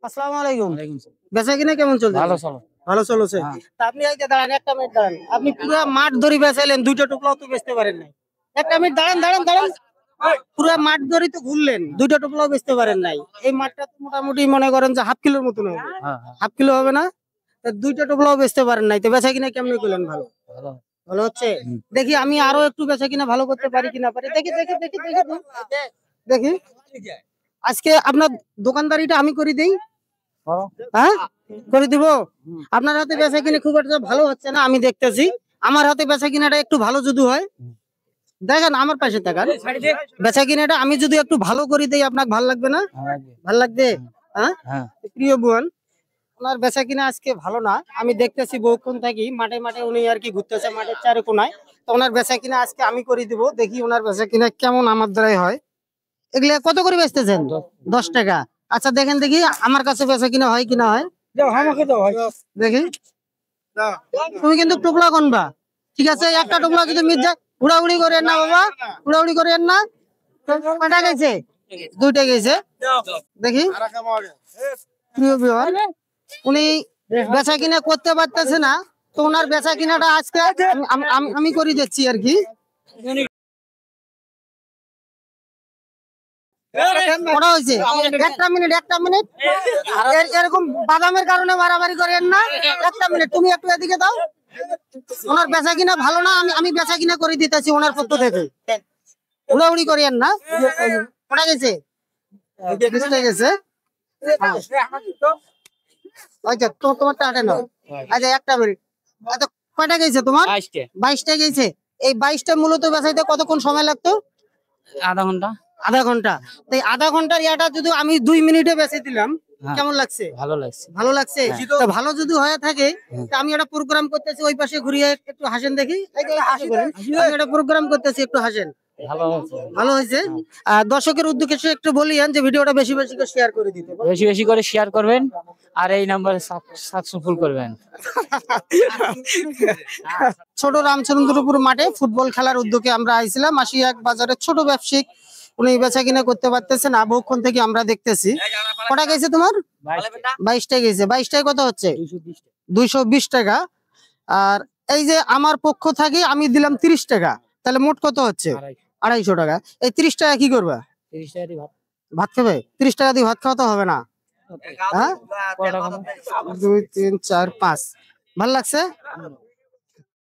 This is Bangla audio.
আসসালামু আলাইকুম। ওয়ালাইকুম সালাম। বেচা কিনা কেমন চলছে? ভালো চলো। ভালো চলছে। হ্যাঁ। তা আপনি এই যে দাঁড়ান, একটা মিনিট দাঁড়ান। আপনি পুরো মাঠ ধরে বেচাইলেন, দুইটা টোপলাও তো বেচতে পারেন নাই। একটা মিনিট দাঁড়ান, দাঁড়ান, দাঁড়ান। পুরো মাঠ ধরে তো ঘুরলেন, দুইটা টোপলাও বেচতে পারেন নাই। এই মাঠটা তো মোটামুটি মনে করেন যে 1/2 কিলোর মতন হবে। হ্যাঁ, 1/2 কিলো হবে না? তা দুইটা টোপলাও বেচতে পারেন নাই। তো বেচা কিনা কেমনে করলেন ভালো? ভালো। ভালো হচ্ছে? দেখি আমি আরো একটু বেচা কিনা ভালো করতে পারি কিনা পারি। দেখি, দেখি, দেখি, দেখি, দেখি। আজকে আপনার দোকানদারিটা আমি করে দেই। করো। হ্যাঁ, করে দিব। আপনার হাতে বেচা কিনে খুব একটা ভালো হচ্ছে না, আমি দেখতেছি। আমার হাতে বেচা কিনাটা একটু ভালো যদি হয়, দেখেন আমার পাশে তাকান। বেচা কিনাটা আমি যদি একটু ভালো করে দেই, আপনার ভালো লাগবে না? ভালো লাগবে? হ্যাঁ। হ্যাঁ। প্রিয় বোন, ওনার বেচা কিনা আজকে ভালো না। আমি দেখতেছি বহুক্ষণ থাকি মাঠে মাঠে উনি আর কি ঘুরতেছে মাঠের চারে কোনায়। তো ওনার বেচা কিনা আজকে আমি করে দিব। দেখি ওনার বেচা কিনা কেমন আমার দ্বারাই হয়। এগুলা কত করে বেচতেছেন? 10 টাকা। আচ্ছা দেখেন দেখি আমার কাছে বেচা কিনা হয় কিনা হয়। দেখি। তুমি কিন্তু টুকলা কোনবা, ঠিক আছে? একটা টুকলা কিন্তু মির্জা উড়াউড়ি করেন না বাবা, উড়াউড়ি করেন না। কয়টা গেছে? 2টা গেছে। দেখি। প্রিয় বিহার, উনি বেচা কিনা করতে পারতেছে না, তো ওনার বেচা কিনাটা আজকে আমি করে দিচ্ছি আর কি। করা হয়েছে। একটা মিনিট, একটা মিনিট। এরকম বাদামের কারণে মারামারি করেন না। একটা মিনিট, তুমি একটু এদিকে দাও। ওনার বেচা কিনা ভালো না, আমি বেচা কিনা করে দিতেছি ওনার পক্ষ থেকে। উড়াউড়ি করেন না। পড়া গেছে, গেছে। আচ্ছা তো তোমারটা আটে নাও। আচ্ছা একটা মিনিট। আচ্ছা কয়টা গেছে তোমার? 22টা গেছে। এই 22টা মূলত বেচাইতে কতক্ষণ সময় লাগতো? আধা ঘন্টা। আধা ঘন্টা। তো এই আধা ঘন্টার ইয়াটা যদি আমি 2 মিনিটে বেচে দিলাম, কেমন লাগছে? ভালো লাগছে। ভালো লাগছে। তো ভালো যদি হয়ে থাকে, তো আমি একটা প্রোগ্রাম করতেছি, ওই পাশে ঘুরিয়ে একটু হাসেন দেখি। এই যে হাসি করেন। আমি একটা প্রোগ্রাম করতেছি, একটু হাসেন। ভালো হয়েছে। ভালো হয়েছে। দর্শকের উদ্দেশ্যে একটু বলিয়েন যে ভিডিওটা বেশি বেশি করে শেয়ার করে দিতে। বেশি বেশি করে শেয়ার করবেন আর এই নাম্বারে সাকসেসফুল করবেন। ছোট রামচন্দ্রপুর মাঠে ফুটবল খেলার উদ্যোগে আমরা আইছিলাম। আশিয়াক বাজারের ছোট ব্যবসায়িক, উনি বেচা কিনা করতে পারতেছে না, বহুক্ষণ থেকে আমরা দেখতেছি। কটা গেছে তোমার? 22টা গেছে। 22টায় কত হচ্ছে? 220 টাকা। আর এই যে আমার পক্ষ থেকে আমি দিলাম 30 টাকা, তাহলে মোট কত হচ্ছে? 250 টাকা। এই 30 টাকা কি করবা? 30 টাকা দিয়ে ভাত খাবে? 30 টাকা দিয়ে ভাত খাওয়া তো হবে না। হ্যাঁ, 2 3 4 5। ভালো লাগছে?